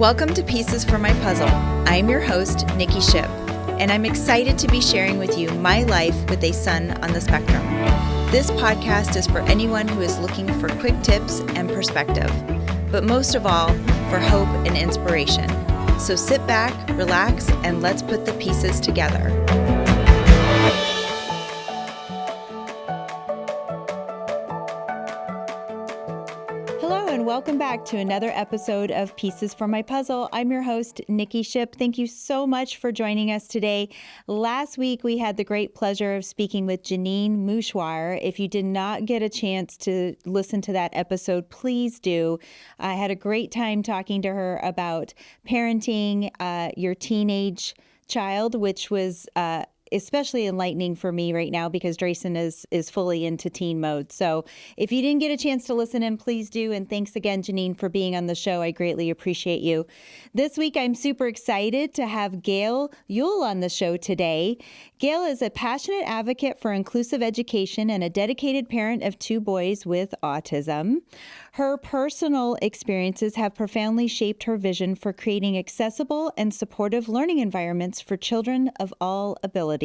Welcome to Pieces for My Puzzle. I'm your host, Nikki Shipp, and I'm excited to be sharing with you my life with a son on the spectrum. This podcast is for anyone who is looking for quick tips and perspective, but most of all, for hope and inspiration. So sit back, relax, and let's put the pieces together. Hello and welcome back to another episode of Pieces for My Puzzle. I'm your host, Nikki Shipp. Thank you so much for joining us today. Last week, we had the great pleasure of speaking with Janine Mouchwire. If you did not get a chance to listen to that episode, please do. I had a great time talking to her about parenting your teenage child, which was especially enlightening for me right now because Drayson is fully into teen mode. So if you didn't get a chance to listen in, please do. And thanks again, Janine, for being on the show. I greatly appreciate you. This week, I'm super excited to have Gail Ewell on the show today. Gail is a passionate advocate for inclusive education and a dedicated parent of two boys with autism. Her personal experiences have profoundly shaped her vision for creating accessible and supportive learning environments for children of all abilities.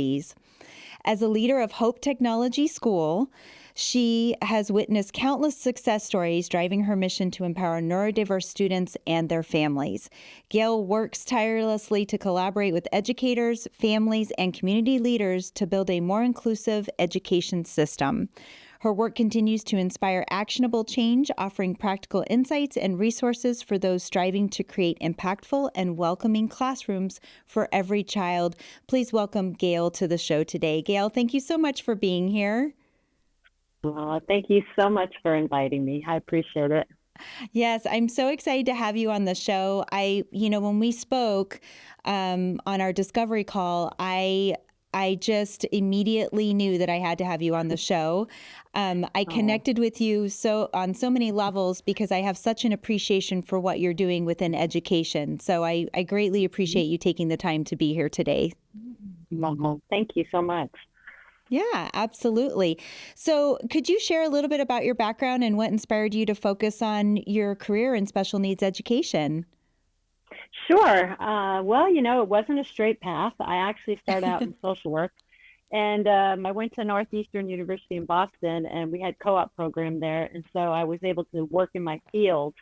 As a leader of Hope Technology School, she has witnessed countless success stories driving her mission to empower neurodiverse students and their families. Gail works tirelessly to collaborate with educators, families, and community leaders to build a more inclusive education system. Her work continues to inspire actionable change, offering practical insights and resources for those striving to create impactful and welcoming classrooms for every child. Please welcome Gail to the show today. Gail, thank you so much for being here. Well, thank you so much for inviting me. I appreciate it. Yes, I'm so excited to have you on the show. When we spoke on our discovery call, I just immediately knew that I had to have you on the show. I connected with you on so many levels because I have such an appreciation for what you're doing within education. So I greatly appreciate you taking the time to be here today. Thank you so much. Yeah, absolutely. So could you share a little bit about your background and what inspired you to focus on your career in special needs education? Sure. It wasn't a straight path. I actually started out in social work, and I went to Northeastern University in Boston, and we had co-op program there, and so I was able to work in my field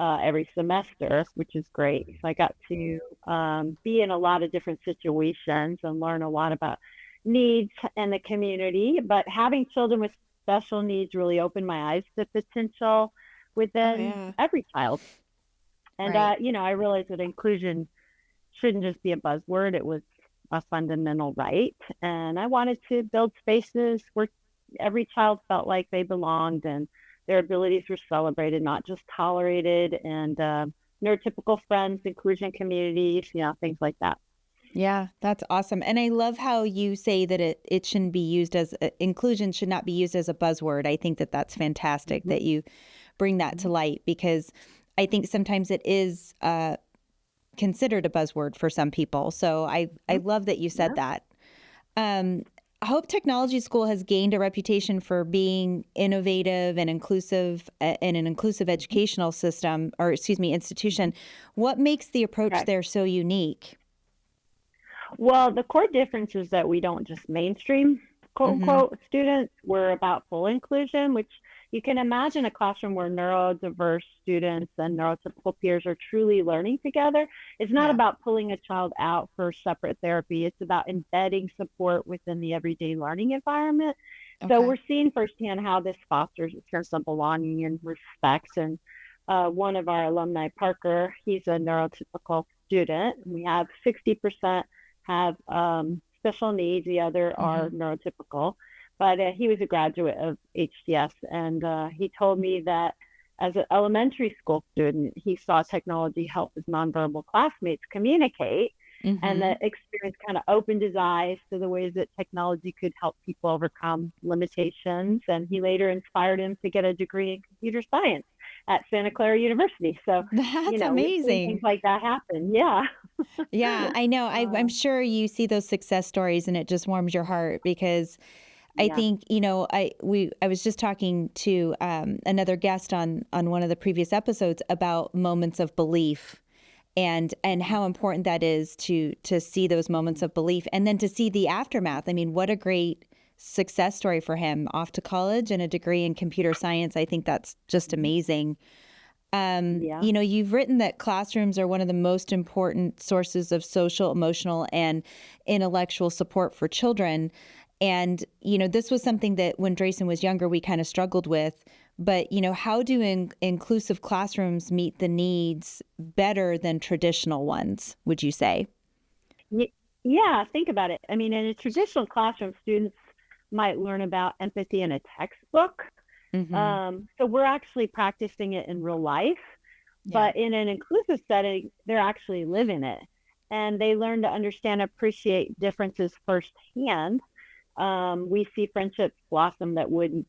every semester, which is great. So I got to be in a lot of different situations and learn a lot about needs in the community. But having children with special needs really opened my eyes to potential within every child. And, Right. I realized that inclusion shouldn't just be a buzzword. It was a fundamental right. And I wanted to build spaces where every child felt like they belonged and their abilities were celebrated, not just tolerated, and neurotypical friends, inclusion communities, things like that. Yeah, that's awesome. And I love how you say that it shouldn't be used as inclusion should not be used as a buzzword. I think that that's fantastic that you bring that to light because I think sometimes it is considered a buzzword for some people. So I love that you said that. Hope Technology School has gained a reputation for being innovative and inclusive in an inclusive educational system, institution. What makes the approach there so unique? Well, the core difference is that we don't just mainstream, quote unquote, students. We're about full inclusion, which you can imagine a classroom where neurodiverse students and neurotypical peers are truly learning together. It's not about pulling a child out for separate therapy. It's about embedding support within the everyday learning environment. Okay. So we're seeing firsthand how this fosters a sense of belonging and respect. And one of our alumni, Parker, he's a neurotypical student. We have 60% have special needs. The other are neurotypical. But he was a graduate of HTS, and he told me that as an elementary school student, he saw technology help his nonverbal classmates communicate, and that experience kind of opened his eyes to the ways that technology could help people overcome limitations. And he later inspired him to get a degree in computer science at Santa Clara University. So that's amazing. Things like that happen. Yeah. Yeah, I know. I'm sure you see those success stories and it just warms your heart because I think, I was just talking to another guest on one of the previous episodes about moments of belief and how important that is to see those moments of belief and then to see the aftermath. I mean, what a great success story for him, off to college and a degree in computer science. I think that's just amazing. Yeah. You know, you've written that classrooms are one of the most important sources of social, emotional, and intellectual support for children. And, you know, this was something that when Drayson was younger, we kind of struggled with. But, you know, how do inclusive classrooms meet the needs better than traditional ones, would you say? Yeah, think about it. I mean, in a traditional classroom, students might learn about empathy in a textbook. Mm-hmm. So we're actually practicing it in real life, Yeah. but in an inclusive setting, they're actually living it. And they learn to understand, appreciate differences firsthand. We see friendships blossom that would,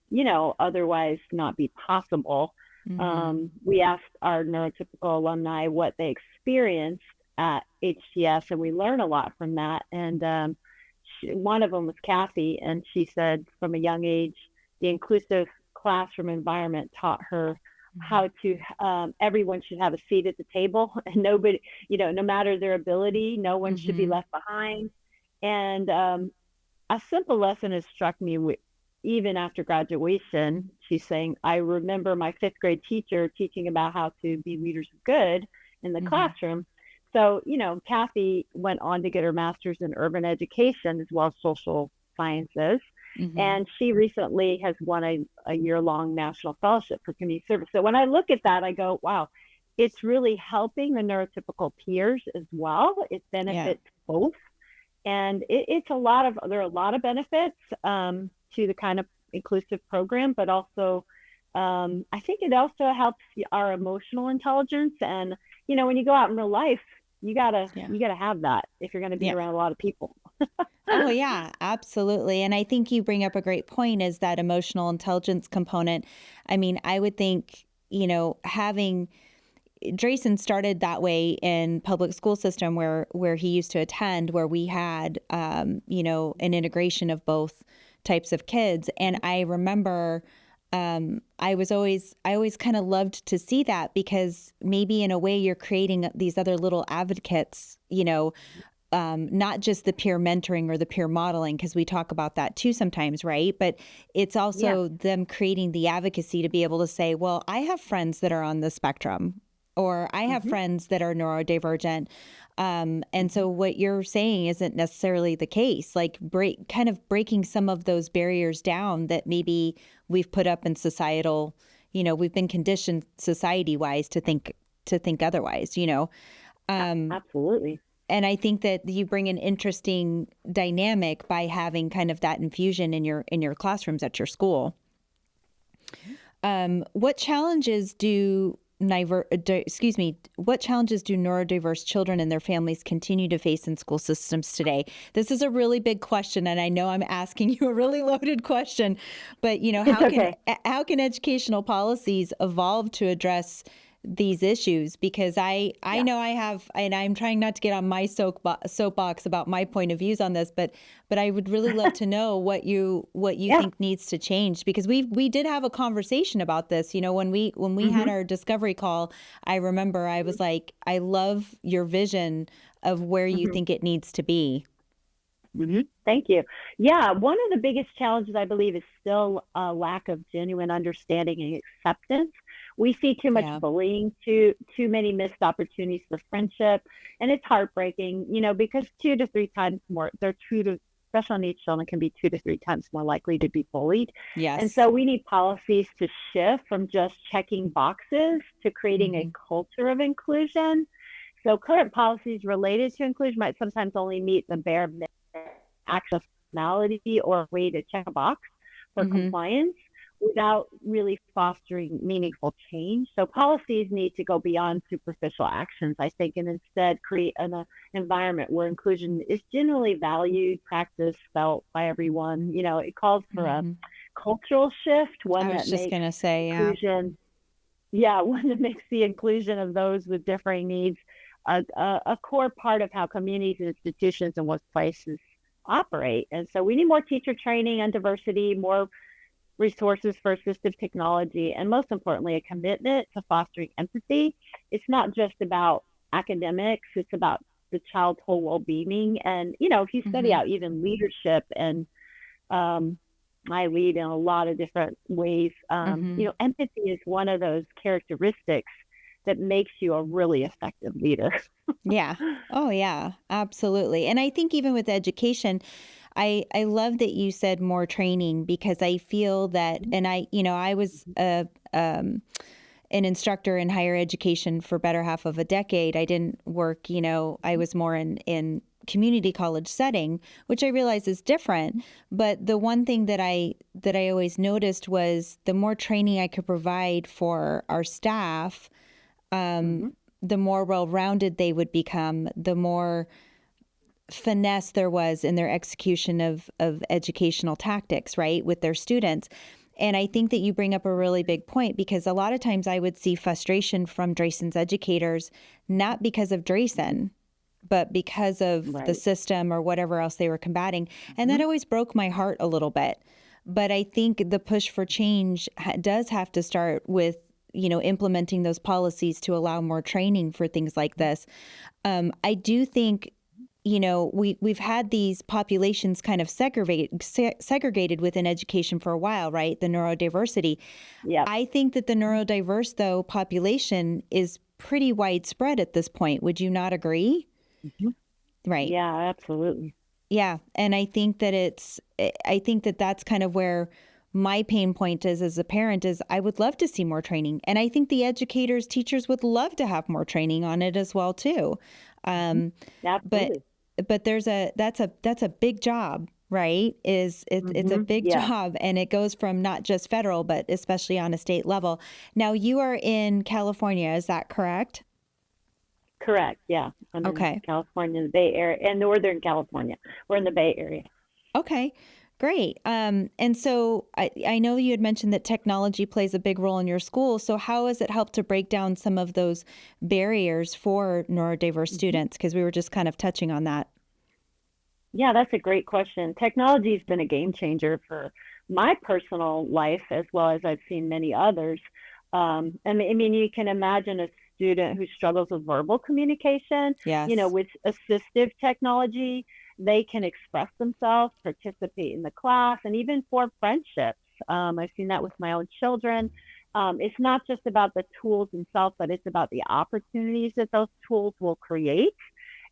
otherwise not be possible. Mm-hmm. We asked our neurotypical alumni what they experienced at HTS, and we learn a lot from that. And one of them was Kathy, and she said from a young age, the inclusive classroom environment taught her how to everyone should have a seat at the table, and nobody, no matter their ability, no one should be Mm-hmm. left behind. And a simple lesson has struck me even after graduation. She's saying, I remember my fifth grade teacher teaching about how to be leaders of good in the Mm-hmm. classroom. So, Kathy went on to get her master's in urban education as well as social sciences. Mm-hmm. And she recently has won a year-long national fellowship for community service. So when I look at that, I go, wow, it's really helping the neurotypical peers as well. It Yeah. benefits both. And there are a lot of benefits to the kind of inclusive program, but also I think it also helps our emotional intelligence. And, when you go out in real life, you gotta Yeah. you gotta have that if you're gonna be Yeah. around a lot of people. Oh, yeah, absolutely. And I think you bring up a great point is that emotional intelligence component. I mean, I would think, you know, having Drayson started that way in public school system where he used to attend, where we had, you know, an integration of both types of kids. And I remember I always kind of loved to see that because maybe in a way you're creating these other little advocates, you know, not just the peer mentoring or the peer modeling, because we talk about that too sometimes, right? But it's Yeah. also them creating the advocacy to be able to say, well, I have friends that are on the spectrum, or I have Hmm. friends that are neurodivergent. And so what you're saying isn't necessarily the case, like kind of breaking some of those barriers down that maybe we've put up in societal, you know, we've been conditioned society wise to think otherwise, you know. Um, Absolutely. and I think that you bring an interesting dynamic by having kind of that infusion in your classrooms at your school. What challenges what challenges do neurodiverse children and their families continue to face in school systems today? This is a really big question, and I know I'm asking you a really loaded question, but you know, It's okay. how can educational policies evolve to address these issues? Because I Yeah. know I have, and I'm trying not to get on my soapbox about my point of views on this, but I would really love to know what you Yeah. think needs to change, because we did have a conversation about this. You know, when we had Hmm. our discovery call, I remember I was like, I love your vision of where you Hmm. think it needs to be. Thank you. Yeah, one of the biggest challenges I believe is still a lack of genuine understanding and acceptance. We see too much Yeah. bullying, too many missed opportunities for friendship, and it's heartbreaking, because 2 to 3 times more, special needs children can be 2 to 3 times more likely to be bullied. And Yes. so we need policies to shift from just checking boxes to creating a Hmm. culture of inclusion. So current policies related to inclusion might sometimes only meet the bare minimum accessibility or a way to check a box for Hmm. compliance without really fostering meaningful change. So policies need to go beyond superficial actions, I think, and instead create an environment where inclusion is generally valued, practiced, felt by everyone. It calls for a Hmm. cultural shift, I one was that just makes gonna say, yeah. inclusion, yeah, one that makes the inclusion of those with differing needs a core part of how communities and institutions and workplaces operate. And so we need more teacher training on diversity, more resources for assistive technology, and most importantly, a commitment to fostering empathy. It's not just about academics. It's about the child's whole well-being. And, if you study Mm-hmm. out even leadership and I lead in a lot of different ways. Mm-hmm. Empathy is one of those characteristics that makes you a really effective leader. Yeah. Oh, yeah, absolutely. And I think even with education, I love that you said more training because I feel that, and I was an instructor in higher education for better half of a decade. I didn't work, I was more in community college setting, which I realize is different. But the one thing that I always noticed was the more training I could provide for our staff, Mm-hmm. the more well-rounded they would become, the more finesse there was in their execution of educational tactics, right, with their students. And I think that you bring up a really big point because a lot of times I would see frustration from Dreesen's educators, not because of Dreesen, but because of the Right. system or whatever else they were combating. And Mm-hmm. that always broke my heart a little bit. But I think the push for change does have to start with, implementing those policies to allow more training for things like this. I do think we've had these populations kind of segregated within education for a while, right? The neurodiversity. Yep. I think that the neurodiverse, though, population is pretty widespread at this point. Would you not agree? Mm-hmm. Right. Yeah, absolutely. Yeah. And I think that that's kind of where my pain point is as a parent is I would love to see more training. And I think the educators, teachers would love to have more training on it as well, too. Mm-hmm. But Absolutely. that's a big job, right? It's a Mm-hmm. big Yeah. job, and it goes from not just federal but especially on a state level. Now you are in California, is that correct? Correct. Yeah. I'm in Okay. California, the Bay Area, and Northern California. We're in the Bay Area. Okay. Great. And so I know you had mentioned that technology plays a big role in your school. So how has it helped to break down some of those barriers for neurodiverse Mm-hmm. students? Because we were just kind of touching on that. Yeah, that's a great question. Technology has been a game changer for my personal life as well as I've seen many others. I mean, you can imagine a student who struggles with verbal communication, Yes. with assistive technology, they can express themselves, participate in the class, and even form friendships. I've seen that with my own children. It's not just about the tools themselves, but it's about the opportunities that those tools will create.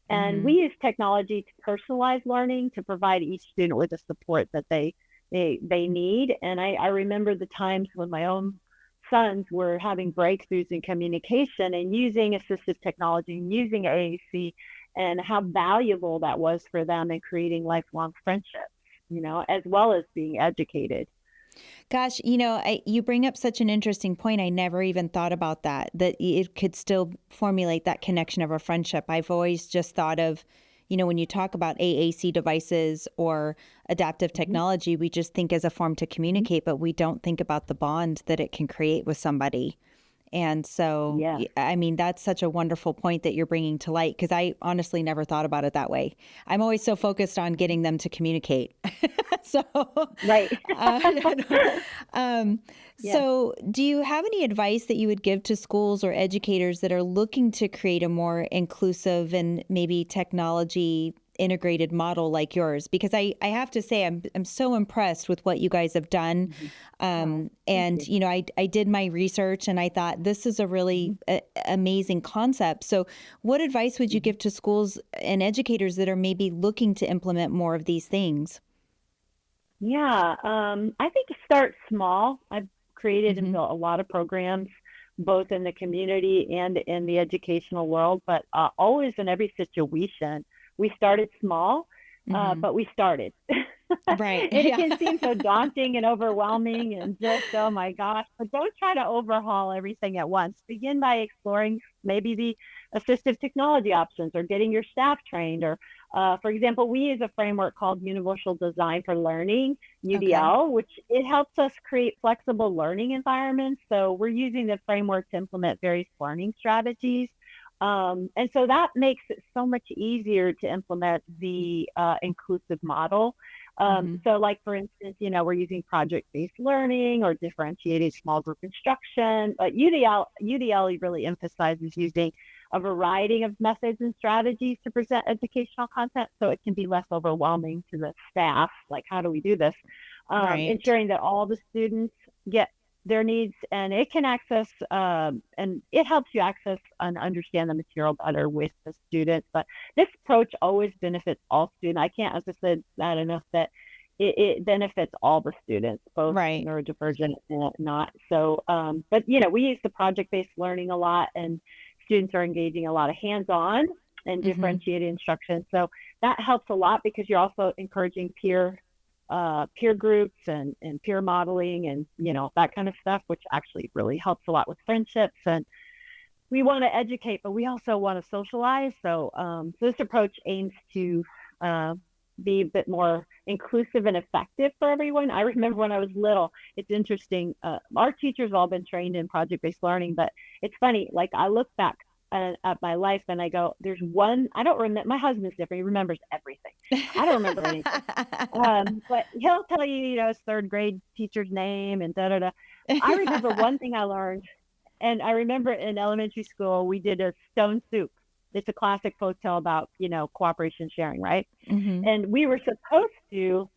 And we Mm-hmm. use technology to personalize learning to provide each student with the support that they need. And I remember the times when my own sons were having breakthroughs in communication and using assistive technology and using AAC and how valuable that was for them in creating lifelong friendships, as well as being educated. Gosh, you bring up such an interesting point. I never even thought about that it could still formulate that connection of a friendship. I've always just thought of, when you talk about AAC devices or adaptive Mm-hmm. technology, we just think as a form to Mm-hmm. communicate, but we don't think about the bond that it can create with somebody. And so, Yes. I mean, that's such a wonderful point that you're bringing to light because I honestly never thought about it that way. I'm always so focused on getting them to communicate. So, Right. uh, um, Yes. so do you have any advice that you would give to schools or educators that are looking to create a more inclusive and maybe technology integrated model like yours? Because I have to say I'm so impressed with what you guys have done. Mm-hmm. Oh, thank And you. I did my research and I thought this is a Mm-hmm. really amazing concept. So what advice would you Mm-hmm. give to schools and educators that are maybe looking to implement more of these things? Yeah, I think start small. I've created and Mm-hmm. built a lot of programs, both in the community and in the educational world, but always in every situation. We started small, Mm-hmm. but we started. Right. And it Yeah. can seem so daunting and overwhelming and just, oh my gosh, but don't try to overhaul everything at once. Begin by exploring maybe the assistive technology options or getting your staff trained or for example, we use a framework called Universal Design for Learning, Okay. UDL, which it helps us create flexible learning environments. So we're using the framework to implement various learning strategies. And so that makes it so much easier to implement the inclusive model. Mm-hmm. So like, for instance, we're using project-based learning or differentiated small group instruction, but UDL really emphasizes using a variety of methods and strategies to present educational content, so it can be less overwhelming to the staff. Like, how do we do this? Right. Ensuring that all the students get their needs, and it can access, and it helps you access and understand the material better with the students. But this approach always benefits all students. I can't emphasize that enough, that it benefits all the students, both Right. neurodivergent and not. So, but we use the project-based learning a lot, and students are engaging a lot of hands-on and differentiated instruction. So that helps a lot, because you're also encouraging peer groups and peer modeling and that kind of stuff, which actually really helps a lot with friendships. And we want to educate, but we also want to socialize. So this approach aims to be a bit more inclusive and effective for everyone. I remember when I was little, it's interesting, our teachers all been trained in project-based learning, but it's funny, like I look back at my life and I go, there's one, I don't remember, my husband's different, he remembers everything. I don't remember anything. But he'll tell you, his third grade teacher's name and da-da-da. I remember one thing I learned, and I remember in elementary school, we did a stone soup. It's a classic folk tale about, cooperation sharing, right? And we were supposed to,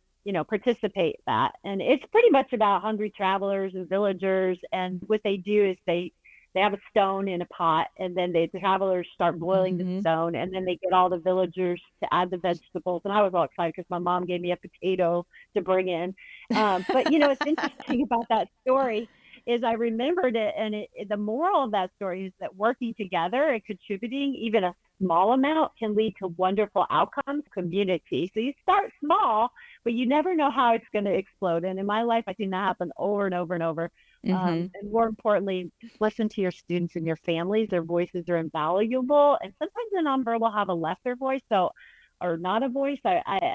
participate that. And it's pretty much about hungry travelers and villagers. And what they do is they have a stone in a pot, and then the travelers start boiling the stone, and then they get all the villagers to add the vegetables. And I was all excited because my mom gave me a potato to bring in. But, what's interesting about that story is I remembered it, and the moral of that story is that working together and contributing even a small amount can lead to wonderful outcomes, community. So you start small, but you never know how it's going to explode. And in my life, I've seen that happen over and over and over. And more importantly, just listen to your students and your families. Their voices are invaluable. And sometimes the nonverbal have left their voice, or not a voice.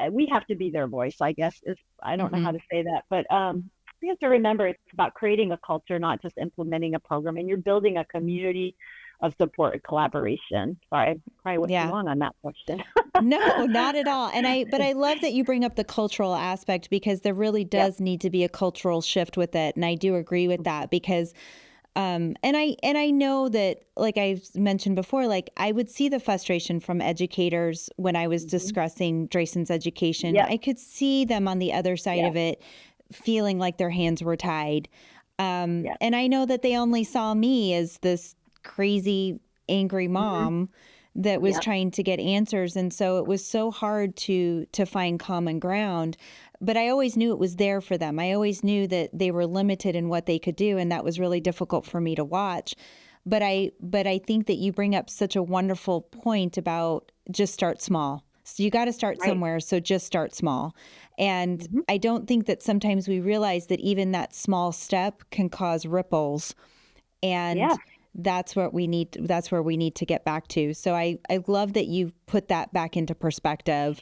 We have to be their voice, I guess. I don't know how to say that, but we have to remember it's about creating a culture, not just implementing a program. And you're building a community of support and collaboration. Sorry, I probably went too long on that question. No, not at all. But I love that you bring up the cultural aspect, because there really does need to be a cultural shift with it. And I do agree with that, because and I know that, like I've mentioned before, like I would see the frustration from educators when I was discussing Drayson's education. I could see them on the other side of it, feeling like their hands were tied. And I know that they only saw me as this crazy, angry mom that was trying to get answers. And so it was so hard to find common ground. But I always knew it was there for them. I always knew that they were limited in what they could do. And that was really difficult for me to watch. But I think that you bring up such a wonderful point about just start small. So you got to start somewhere. So just start small. And I don't think that sometimes we realize that even that small step can cause ripples. And that's what we need. That's where we need to get back to. So I love that you put that back into perspective.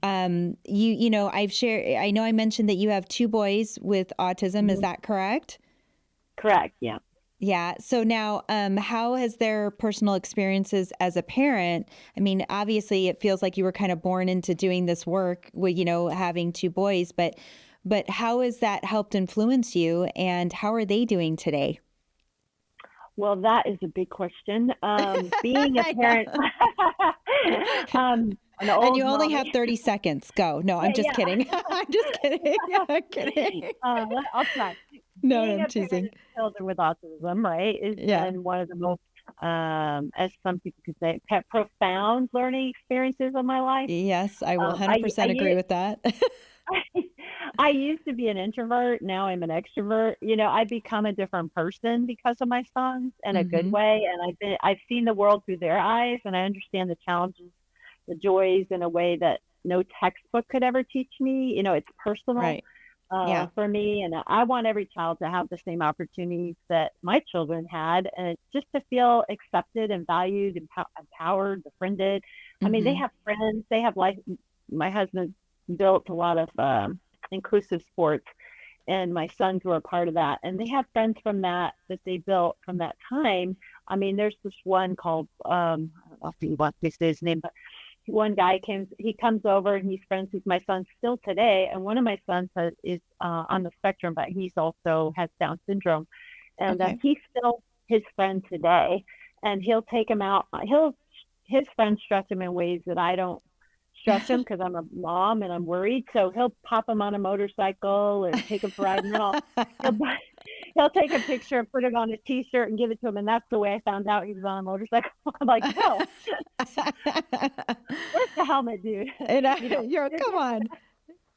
I've shared, I know I mentioned that you have 2 boys with autism. Is that correct? Correct. Yeah. Yeah. So now, how has their personal experiences as a parent? I mean, obviously it feels like you were kind of born into doing this work with, having 2 boys, but how has that helped influence you, and how are they doing today? Well, that is a big question. Being a parent, and you only have 30 seconds. Go. No, I'm just kidding. I'm just kidding. I'm kidding. I'll try. No, Being I'm a teasing. parent of children with autism, right, is been one of the most, as some people could say, profound learning experiences of my life. Yes, I will 100% agree with that. I used to be an introvert. Now I'm an extrovert. I've become a different person because of my sons, in a good way. And I've seen the world through their eyes, and I understand the challenges, the joys, in a way that no textbook could ever teach me. It's personal for me. And I want every child to have the same opportunities that my children had, and it's just to feel accepted and valued, empowered, befriended. I mean, they have friends, they have life. My husband built a lot of inclusive sports, and my sons were a part of that, and they have friends from that they built from that time. I mean, there's this one called I don't know if he wants to say his name, but one guy comes over, and he's friends with my son still today, and one of my sons is on the spectrum, but he's also has Down syndrome, and he's still his friend today. and he'll take him out. His friends stress him in ways that I don't stress him because I'm a mom and I'm worried. So he'll pop him on a motorcycle and take him for a ride, and then he'll take a picture and put it on a T-shirt and give it to him. And that's the way I found out he was on a motorcycle. I'm like, no, where's the helmet, dude? And come on.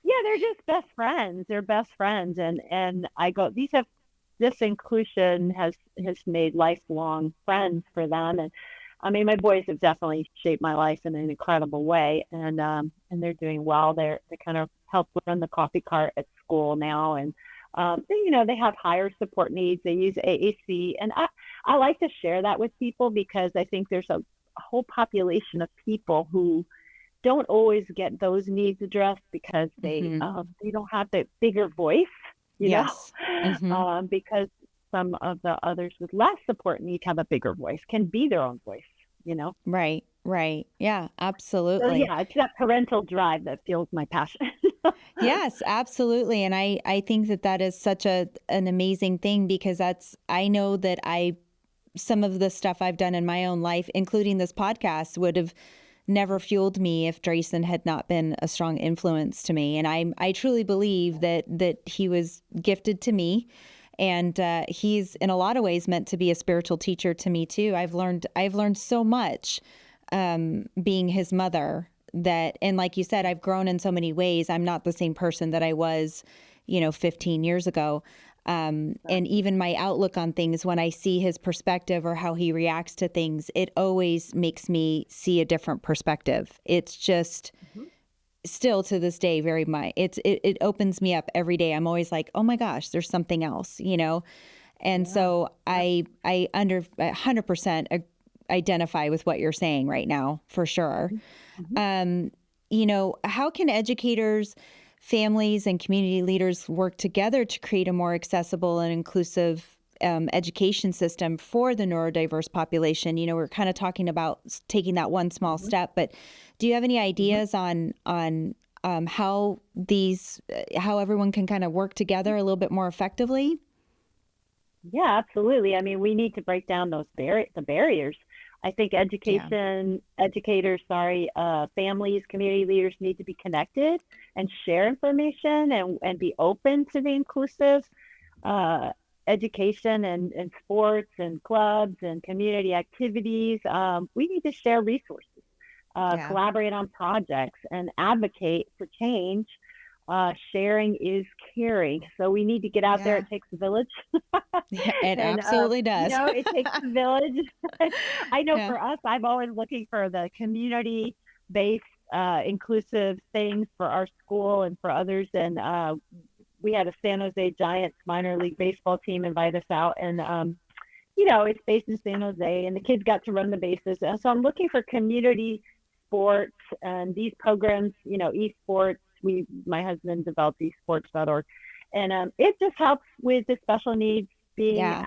Yeah, they're just best friends. They're best friends, and I go, this inclusion has made lifelong friends for them. And I mean, my boys have definitely shaped my life in an incredible way, and they're doing well. They kind of help run the coffee cart at school now, and they have higher support needs. They use AAC, and I like to share that with people because I think there's a whole population of people who don't always get those needs addressed because they don't have the bigger voice, you know, because some of the others with less support need to have a bigger voice, can be their own voice, you know? Right. Yeah, absolutely. So yeah, it's that parental drive that fuels my passion. Yes, absolutely. And I think that is such an amazing thing because I know that some of the stuff I've done in my own life, including this podcast, would have never fueled me if Drayson had not been a strong influence to me. And I truly believe that he was gifted to me. And he's in a lot of ways meant to be a spiritual teacher to me too. I've learned so much being his mother and like you said, I've grown in so many ways. I'm not the same person that I was, 15 years ago. And even my outlook on things, when I see his perspective or how he reacts to things, it always makes me see a different perspective. It's just still to this day, very much. It opens me up every day. I'm always like, oh my gosh, there's something else, And so I under 100% identify with what you're saying right now, for sure. How can educators, families, and community leaders work together to create a more accessible and inclusive education system for the neurodiverse population? We're kind of talking about taking that one small step, but do you have any ideas on how everyone can kind of work together a little bit more effectively? Yeah, absolutely. I mean, we need to break down the barriers. I think educators, families, community leaders need to be connected and share information and be open to the inclusive education and sports and clubs and community activities. We need to share resources, collaborate on projects, and advocate for change. Sharing is caring. So we need to get out there. It takes a village. It absolutely does. It takes a village. I know for us, I'm always looking for the community-based, inclusive things for our school and for others. And we had a San Jose Giants minor league baseball team invite us out. And, it's based in San Jose, and the kids got to run the bases. And so I'm looking for community sports and these programs, esports. My husband developed esports.org, and it just helps with the special needs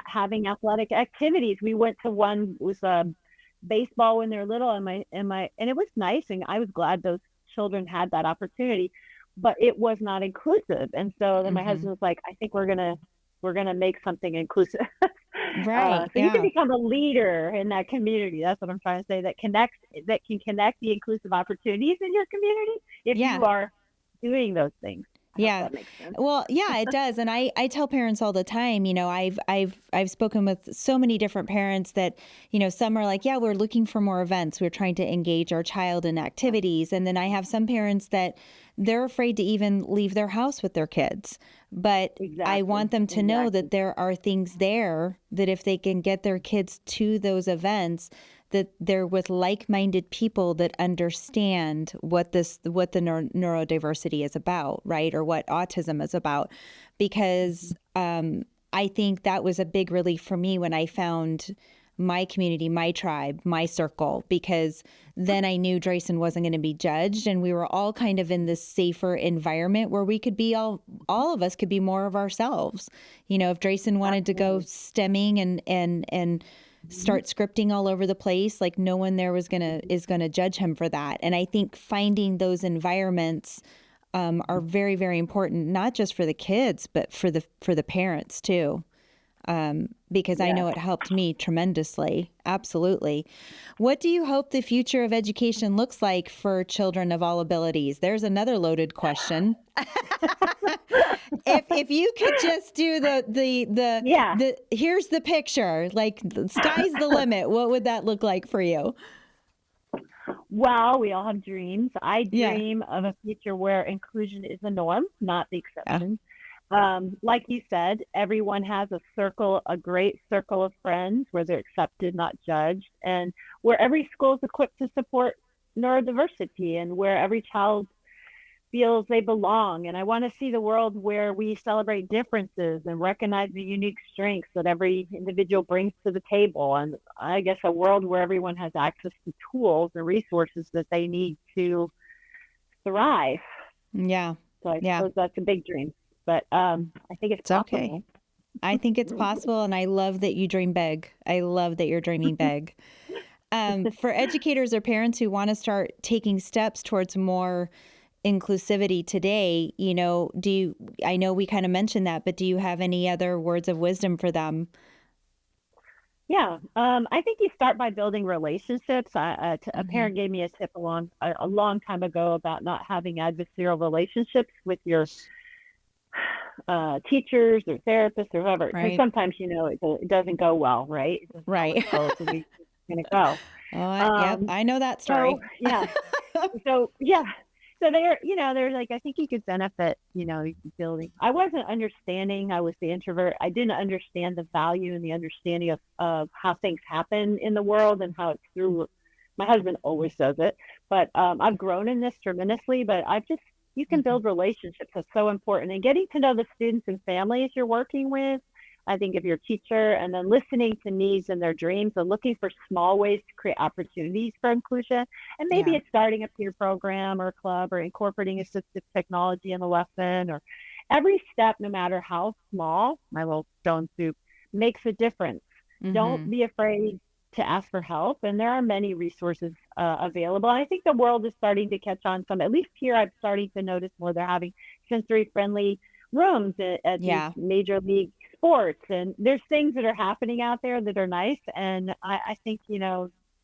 having athletic activities. We went to one, it was baseball when they were little, and it was nice, and I was glad those children had that opportunity, but it was not inclusive. And so then my husband was like, I think we're gonna make something inclusive. Right. So you can become a leader in that community. That's what I'm trying to say. That can connect the inclusive opportunities in your community if you are doing those things. Yeah. Well, yeah, it does. And I tell parents all the time, I've spoken with so many different parents that, some are like, yeah, we're looking for more events. We're trying to engage our child in activities. And then I have some parents that they're afraid to even leave their house with their kids. But I want them to know that there are things there that if they can get their kids to those events, that they're with like-minded people that understand what the neurodiversity is about, right? Or what autism is about. Because I think that was a big relief for me when I found my community, my tribe, my circle, because then I knew Drayson wasn't going to be judged, and we were all kind of in this safer environment where we could be all of us could be more of ourselves. If Drayson wanted to go stemming and start scripting all over the place, like no one there is gonna judge him for that. And I think finding those environments are very, very important, not just for the kids, but for the parents too. because I know it helped me tremendously. Absolutely. What do you hope the future of education looks like for children of all abilities? There's another loaded question. If you could just do the here's the picture, like the sky's the limit, what would that look like for you? Well, we all have dreams. I Yeah. dream of a future where inclusion is the norm, not the Yeah. exception. Like you said, everyone has a great circle of friends where they're accepted, not judged, and where every school is equipped to support neurodiversity and where every child feels they belong. And I want to see the world where we celebrate differences and recognize the unique strengths that every individual brings to the table. And I guess a world where everyone has access to tools and resources that they need to thrive. Yeah. So I Yeah. suppose that's a big dream, but I think it's possible. Okay. I think it's possible, and I love that you dream big. I love that you're dreaming big. For educators or parents who want to start taking steps towards more inclusivity today, I know we kind of mentioned that, but do you have any other words of wisdom for them? Yeah, I think you start by building relationships. A parent gave me a tip a long time ago about not having adversarial relationships with your teachers or therapists or whoever. Because Right. sometimes, it doesn't go well, right? It doesn't Right. always go, so it's going to go. Yep, I know that story. So, yeah. So, yeah. So they're like, I think you could benefit, building. I wasn't understanding. I was the introvert. I didn't understand the value and the understanding of how things happen in the world and how it's through. My husband always does it, but I've grown in this tremendously. But you can build relationships. That's so important. And getting to know the students and families you're working with. I think if you're a teacher, and then listening to needs and their dreams and looking for small ways to create opportunities for inclusion. And maybe it's starting a peer program or a club or incorporating assistive technology in the lesson, or every step, no matter how small, my little stone soup, makes a difference. Don't be afraid to ask for help. And there are many resources available. And I think the world is starting to catch on some, at least here, I'm starting to notice more. They're having sensory friendly rooms at these major league sports, and there's things that are happening out there that are nice. And I think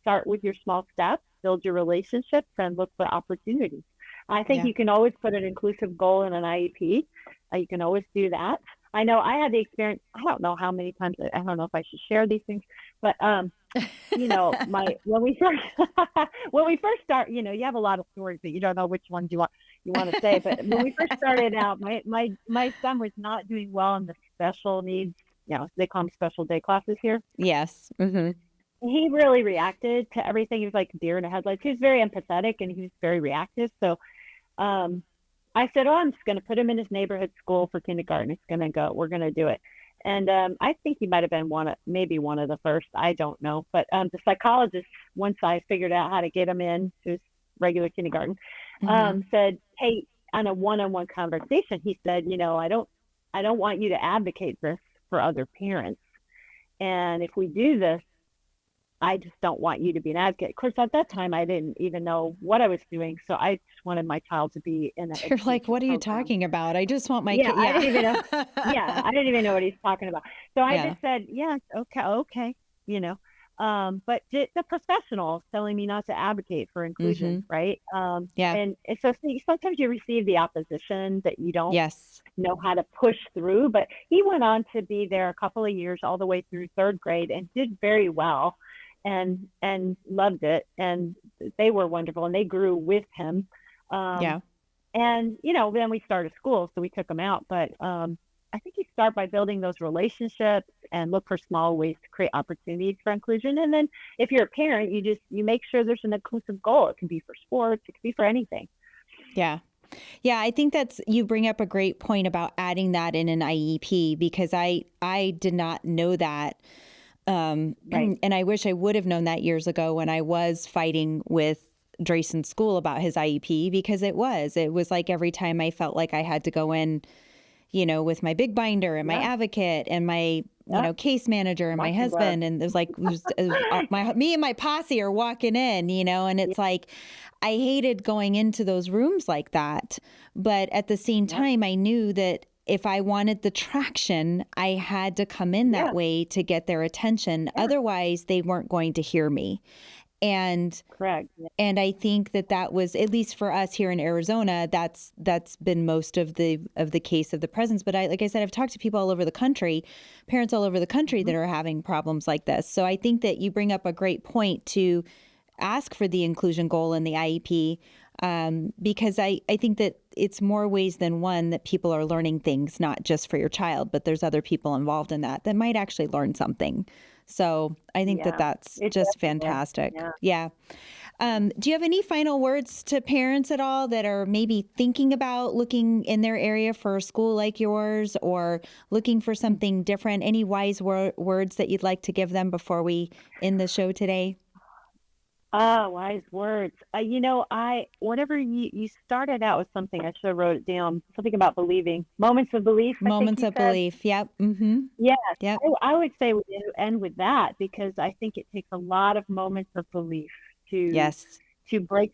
start with your small steps, build your relationships, and look for opportunities. I think you can always put an inclusive goal in an IEP. You can always do that. I know I had the experience. I don't know how many times. I don't know if I should share these things, but when we first start, you have a lot of stories that you don't know which ones you want to say. But when we first started out, my son was not doing well in the special needs. They call them special day classes here. Yes. He really reacted to everything. He was like deer in the headlights. He was very empathetic and he was very reactive. So, I said, I'm just going to put him in his neighborhood school for kindergarten. We're going to do it. And I think he might have been one of the first. I don't know. But the psychologist, once I figured out how to get him in to his regular kindergarten, said, hey, on a one-on-one conversation, he said, I don't want you to advocate this for other parents. And if we do this, I just don't want you to be an advocate. Of course, at that time, I didn't even know what I was doing. So I just wanted my child to be in that. You're like, what are you talking about? I just want my kid. Yeah, I didn't even know. I didn't even know what he's talking about. So I just said, yes, okay. But the professional telling me not to advocate for inclusion, right? And so sometimes you receive the opposition that you don't know how to push through. But he went on to be there a couple of years, all the way through third grade, and did very well. And loved it, and they were wonderful, and they grew with him. And then we started school, so we took them out. But I think you start by building those relationships and look for small ways to create opportunities for inclusion. And then if you're a parent, you make sure there's an inclusive goal. It can be for sports, it can be for anything. Yeah, I think you bring up a great point about adding that in an IEP, because I did not know that. And I wish I would have known that years ago when I was fighting with Drayson School about his IEP, because it was like every time I felt like I had to go in, with my big binder and my advocate and my, case manager and my husband. And it was me and my posse are walking in, and it's like, I hated going into those rooms like that. But at the same time, I knew that if I wanted the traction, I had to come in that way to get their attention. Otherwise, they weren't going to hear me. And correct. and I think that was, at least for us here in Arizona, that's been most of the case of the presence. But like I said, I've talked to people all over the country, parents all over the country that are having problems like this. So I think that you bring up a great point to ask for the inclusion goal in the IEP, because I think that it's more ways than one that people are learning things, not just for your child, but there's other people involved in that might actually learn something. So I think that's just fantastic. Yeah. Do you have any final words to parents at all that are maybe thinking about looking in their area for a school like yours, or looking for something different? Any wise words that you'd like to give them before we end the show today? Wise words. Whenever you started out with something, I should have wrote it down, something about believing. Moments of belief. Moments of belief. Yep. Mm-hmm. Yes. Yep. I would say we end with that, because I think it takes a lot of moments of belief to break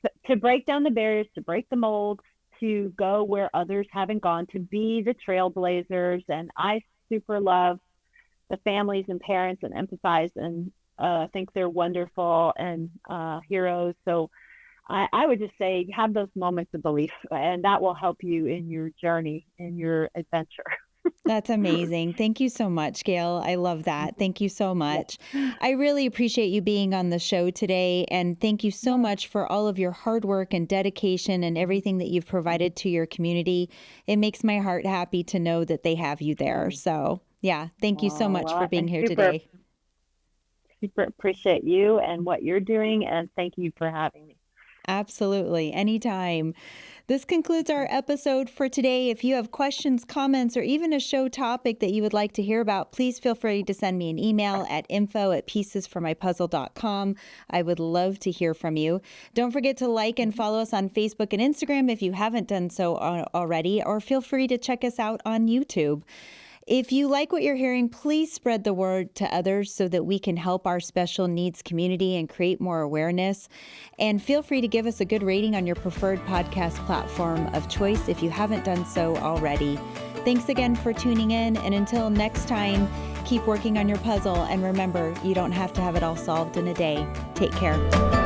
down the barriers, to break the mold, to go where others haven't gone, to be the trailblazers. And I super love the families and parents and empathize and think they're wonderful and heroes. So I would just say have those moments of belief, and that will help you in your journey, in your adventure. That's amazing. Thank you so much, Gail. I love that. Thank you so much. I really appreciate you being on the show today. And thank you so much for all of your hard work and dedication and everything that you've provided to your community. It makes my heart happy to know that they have you there. So yeah, thank you so much for being here today. Super appreciate you and what you're doing. And thank you for having me. Absolutely. Anytime. This concludes our episode for today. If you have questions, comments, or even a show topic that you would like to hear about, please feel free to send me an email at info@piecesformypuzzle.com. I would love to hear from you. Don't forget to like and follow us on Facebook and Instagram if you haven't done so already, or feel free to check us out on YouTube. If you like what you're hearing, please spread the word to others so that we can help our special needs community and create more awareness. And feel free to give us a good rating on your preferred podcast platform of choice if you haven't done so already. Thanks again for tuning in. And until next time, keep working on your puzzle. And remember, you don't have to have it all solved in a day. Take care.